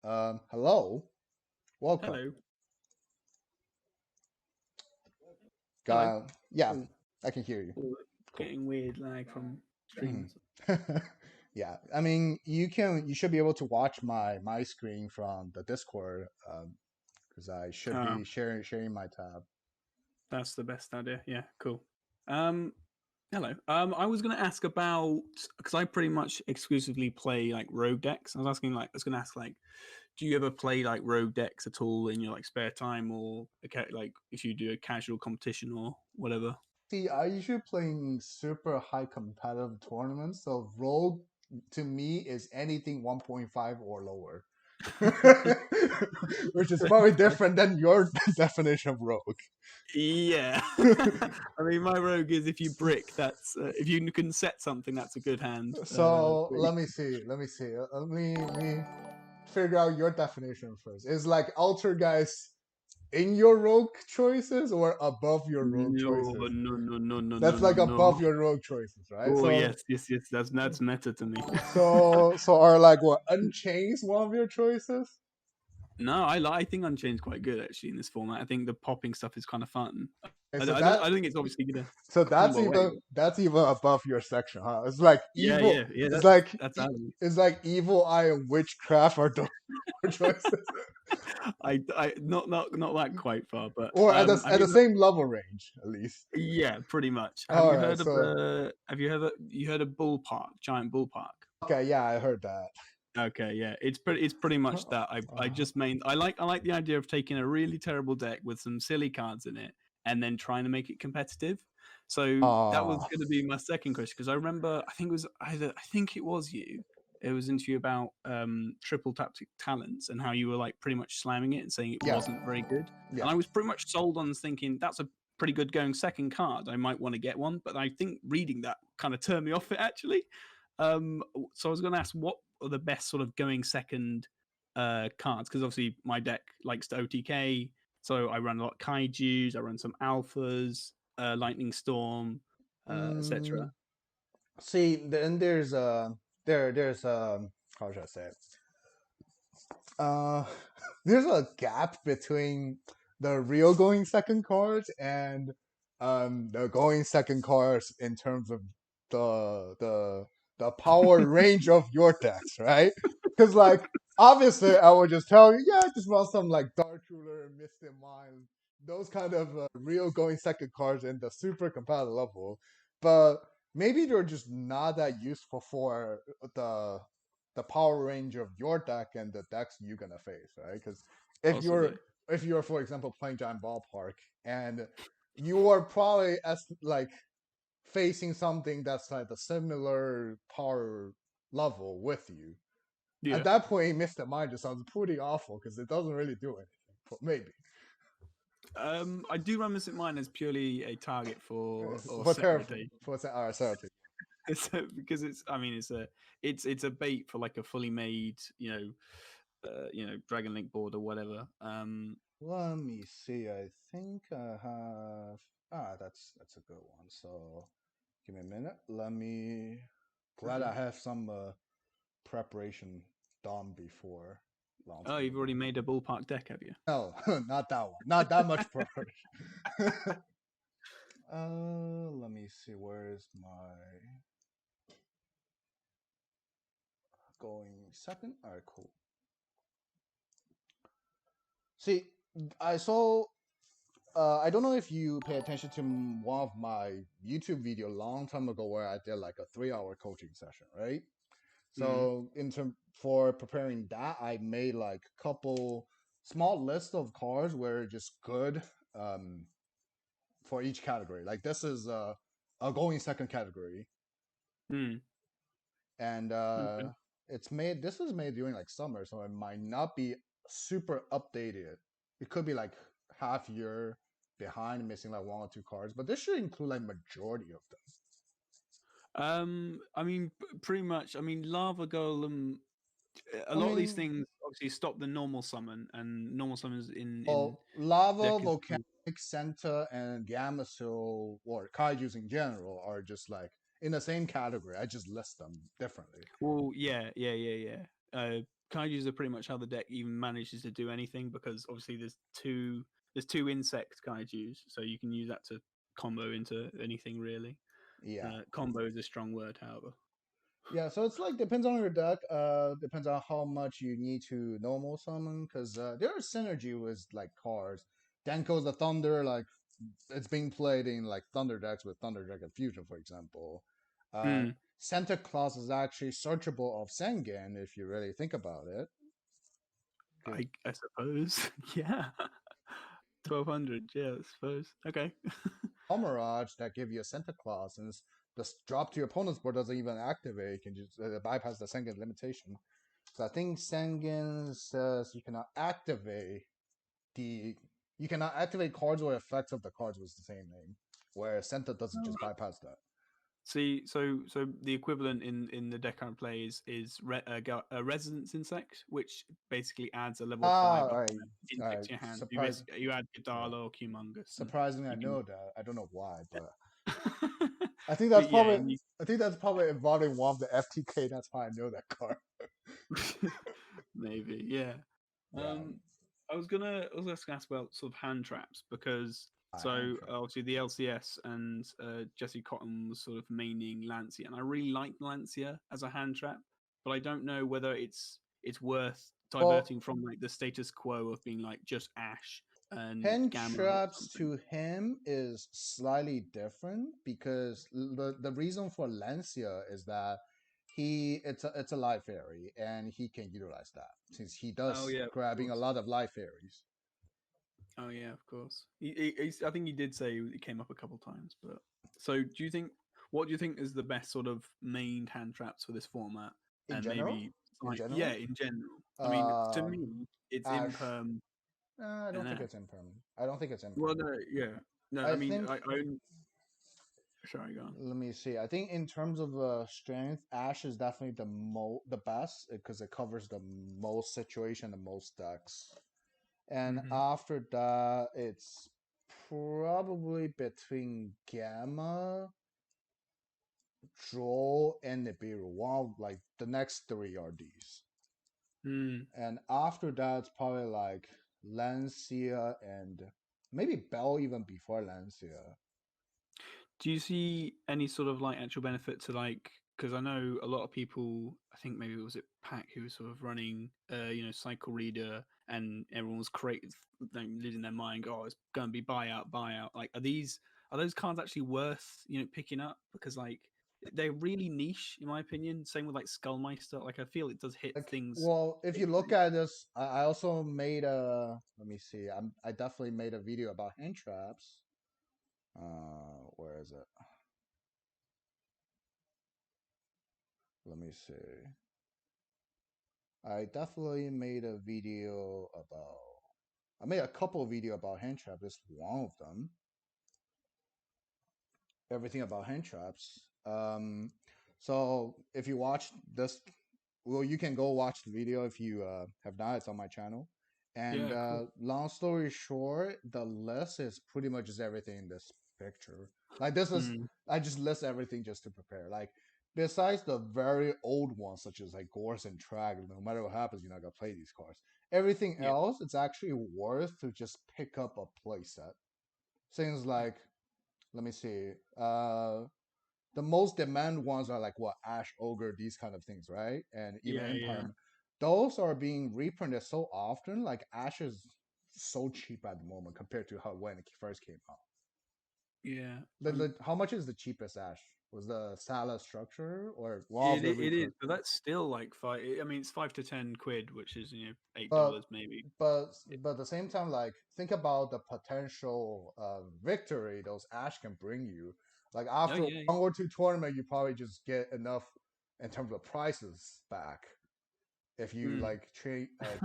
Hello, welcome. Hello. Hello. Yeah, Oh, I can hear you. oh, Cool. getting weird lag from Mhm. streamers. Yeah, I mean, you should be able to watch my screen from the Discord, because I should Ah, be sharing my tab. that's the best idea. Yeah, cool. Um, Hello. I was gonna ask about because I pretty much exclusively play like rogue decks. I was gonna ask like, do you ever play like rogue decks at all in your like spare time or like if you do a casual competition or whatever? See, I usually playing super high competitive tournaments, so Rogue to me is anything 1.5 or lower. Which is probably different than your definition of rogue. Yeah. I mean, my rogue is if you brick, that's if you can set something, that's a good hand. So let me figure out your definition first. Is like alter guys in your rogue choices or above your rogue No, choices? no, no, no, no, no, That's no, like no. above your rogue choices, right? Oh So yes, yes, yes. That's meta to me. so are like what Unchained one of your choices? No, I think Unchained's quite good actually in this format. I think the popping stuff is kind of fun. Okay, I, so I don't I don't think it's obviously gonna that's combo away. that's even above your section, huh? It's like Yeah, evil. yeah, yeah. It's That's like that's alley. it's like evil eye and witchcraft are the choices, I not that quite far, but or have at you the same level range at least. yeah, pretty much. Have All you right, heard of so the? Have you heard of Bull Park, Giant Bull Park? okay, yeah, I heard that. Okay, yeah, it's pretty much that. I just main I like the idea of taking a really terrible deck with some silly cards in it and then trying to make it competitive. So that was Oh, going to be my second question because I remember I think it was you. It was into you about triple tactic talents and how you were like pretty much slamming it and saying it yeah, wasn't very good. yeah. And I was pretty much sold on thinking that's a pretty good going second card. I might want to get one, but I think reading that kind of turned me off it actually. So I was going to ask what are the best sort of going second cards because obviously my deck likes to OTK, so I run a lot of kaiju's, I run some alphas, lightning storm, etc. Mm, see, then there's how should I say it? Uh, there's a gap between the real going second cards and the going second cards in terms of the power range of your decks, right? Because like obviously I would just tell you, yeah, just run some like Dark Ruler, Mystic Mind, those kind of real going second cards in the super competitive level, but maybe they're just not that useful for the power range of your deck and the decks you're gonna face, right? Because if you're Possibly. if you're for example playing Giant Ballpark and you are probably as like facing something that's like a similar power level with you. At Yeah. that point, Mr. Mind just sounds pretty awful because it doesn't really do anything. But maybe I do run Mystic Mine as purely a target for or for set terrible rotation. for Sarati. Because it's I mean it's a bait for like a fully made Dragon Link board or whatever. Let me see. I think I have. That's a good one. So give me a minute. Let me. Glad I have some preparation done before Oh, launching the you've already game. made a ballpark deck, have you? No, not that one. Not that much preparation. Let me see. Where's my going second? All right, cool. See, I saw. I don't know if you pay attention to one of my YouTube video long time ago where I did like a 3 hour coaching session, right? Mm. So in term for preparing that, I made like a couple small list of cards where just good um for each category. Like this is a going second category, Mm. and Okay. it's made. This is made during like summer, so it might not be super updated. It could be like half year behind, missing like one or two cards, but this should include like majority of them. I mean, pretty much. I mean, Lava Golem. A I lot of these mean, things obviously stop the normal summon, and normal summons in well, lava, deck is. volcanic, Senta, and Gamasuel or Kaiju's in general are just like in the same category. I just list them differently. Well, yeah, yeah, yeah, yeah. Kaijus are pretty much how the deck even manages to do anything, because obviously there's two insect kaijus, so you can use that to combo into anything really. Yeah. Combo is a strong word, however. Yeah, so it's like depends on your deck. Depends on how much you need to normal summon, because there's synergy with like cards. Denko's the Thunder, like it's being played in like Thunder decks with Thunder Dragon Fusion, for example. Uh, Mm, Santa Claus is actually searchable of Sengen if you really think about it. I suppose. Yeah. 1200. Yeah, I suppose. Okay. Mirage that give you a Santa Claus, and the drop to your opponent's board doesn't even activate. You can just bypass the Sengen limitation. So I think Sengen says the you cannot activate cards or effects of the cards with the same name, where Senta doesn't just bypass that. See, so the equivalent in the deck I play is Resonance Insect, which basically adds a level Ah, five all insect right. to your hand. Surprise. You add Yeah. Godala or Humongous, and Surprisingly, I you can. know that. I don't know why, but But yeah, and you I think that's probably involving one of the FTK. That's why I know that card. maybe, yeah. Yeah. I was gonna ask about sort of hand traps, because Hand so trap. obviously the LCS and Jesse Cotton was sort of maining Lancia, and I really like Lancia as a hand trap, but I don't know whether it's worth Well, diverting from like the status quo of being like just Ash and hand Gamma or traps something. to him is slightly different because the reason for Lancia is that it's a life fairy and he can utilize that since he Oh does yeah, of grabbing a course. lot of life fairies. Oh yeah, of course. I think he did say it came up a couple times. But so, what do you think is the best sort of main hand traps for this format? In And general, maybe in like, yeah, general, in general. I mean, to um, me, it's Ash. imperm I don't and think Ash. it's impermanent. I don't think it's Well, impermanent. no, yeah, no. I I mean, think I sorry, go on. let me see. I think in terms of strength, Ash is definitely the best because it covers the most situation, the most decks. And Hmm. after that, it's probably between Gamma, Droll, and Nibiru. One of, like the next three are these. Mm. And after that, it's probably like Lancia and maybe Bell even before Lancia. Do you see any sort of like actual benefit to like? Because I know a lot of people. I think maybe it was it Pack who was sort of running, Cycle Reader, and everyone was creative, like, losing their mind. Oh, it's going to be buyout, buyout. Like, are those cards actually worth picking up? Because like they're really niche, in my opinion. Same with like Skullmeister. Like, I feel it does hit Like, things well, if you look different. at this, I also made a. Let me see. I definitely made a video about hand traps. Where is it? Let me see. I definitely made a video about. I made a couple of video about hand trap. This is one of them. Everything about hand traps. So if you watch this, well, you can go watch the video if you have not. It's on my channel. And Yeah, cool. long story short, the list is pretty much just everything in this picture. Like this is, Mm, I just list everything just to prepare. Like besides the very old ones, such as like Gorse and Trag, no matter what happens, you're not gonna play these cards. Everything yeah. else, it's actually worth to just pick up a playset. Things like, let me see, the most demand ones are like what Ash Ogre, these kind of things, right? And even Yeah, yeah, Empire, those are being reprinted so often. Like Ash is so cheap at the moment compared to how when it first came out. yeah. How much is the cheapest Ash? Was the Salah structure or one of the It is, reprint? but that's still like five. I mean, it's 5 to 10 quid, which is But $8 maybe. but at the same time, like think about the potential victory those Ash can bring you. Like Oh after yeah, one or two tournament, you probably just get enough in terms of prices back if yeah. you Mm. like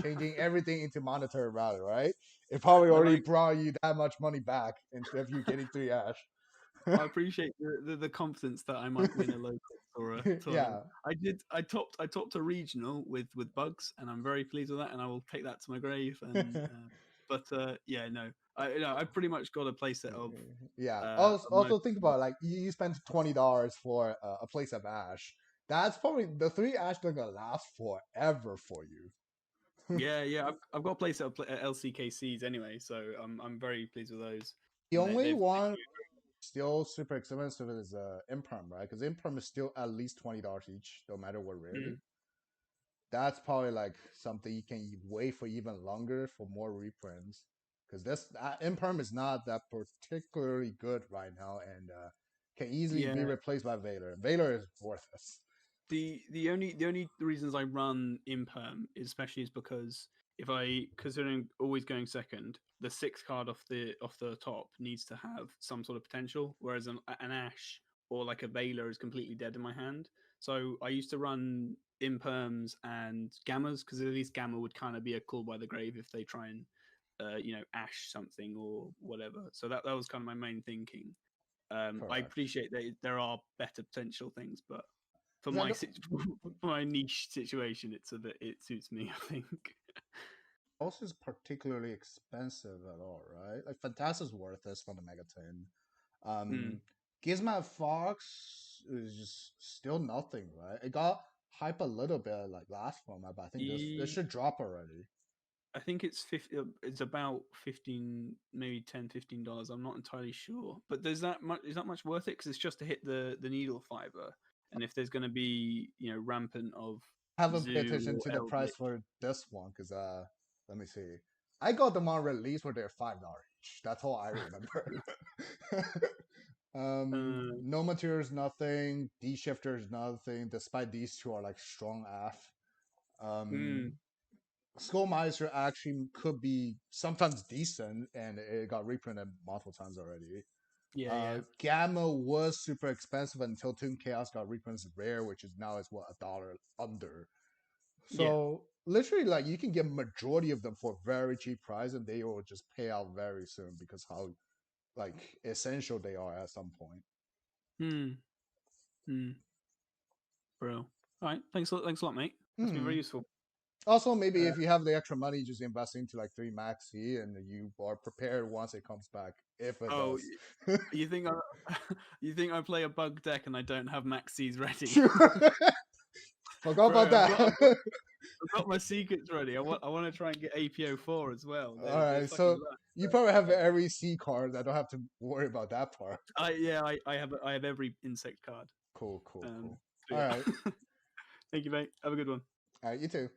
changing everything into monetary value, right? It probably I already like. brought you that much money back instead of you getting three Ash. I appreciate the confidence that I might win a local or a tournament. Yeah. I did. I topped a regional with bugs, and I'm very pleased with that. And I will take that to my grave. And yeah, no, I pretty much got a playset of Yeah. my. Also think about it, like you spent $20 for a place of Ash. That's probably the three Ash are gonna last forever for you. Yeah, yeah. I've got a place at LCKCs anyway, so I'm very pleased with those. The And only they've one still super expensive is Imperm, right? Because Imperm is still at least $20 each, no matter what rarity. mm, That's probably like something you can wait for even longer for more reprints. Because this Imperm is not that particularly good right now, and can easily be yeah. replaced by Valor. Valor is worthless. The only reasons I run imperm especially is because if I considering always going second, the sixth card off the top needs to have some sort of potential, whereas an ash or like a Veiler is completely dead in my hand. So I used to run imperms and gammas because at least gamma would kind of be a call by the grave if they try and ash something or whatever. So that was kind of my main thinking. I Correct. appreciate that there are better potential things, but for Yeah, my no, for my niche situation, it suits me. I think. also is particularly expensive at all, right? Like Fantasta's worthless from the Mega 10. Mm. Gizmo Fox is just still nothing, right? It got hype a little bit like last format, but I think this should drop already. I think it's 50, it's about 15, maybe 10, $15. I'm not entirely sure, but there's that much. Is that much worth it? Because it's just to hit the needle fiber, and if there's going to be rampant of Haven't paid zoo attention or to the price eldritch. for this one because let me see. I got them on release where they're $5 each. That's all I remember. uh, No materials, nothing. D shifters, nothing. Despite these two are like strong AF. Um, mm, Skullmeister actually could be sometimes decent, and it got reprinted multiple times already. yeah, yeah, Gamma was super expensive until Toon Chaos got reprinted rare, which is now is what $1 under. yeah. So literally, like you can get majority of them for very cheap price, and they will just pay out very soon because how like essential they are at some point. Hmm. Hmm. Bro. All right. Thanks a lot, mate. That's been very Hmm. useful. Also, maybe Uh, if you have the extra money, just invest into like 3 maxi, and you are prepared once it comes back, if it oh, does. you think I you think I play a bug deck and I don't have maxis ready? Sure. Forgot about Bro, that. I've got my secrets ready. I want to try and get APO4 as well. All They're right, fucking so lush. you probably have But, every C card. I don't have to worry about that part. I have every insect card. Cool, cool, Um, cool. so All right, yeah. Thank you, mate. Have a good one. all right, you too.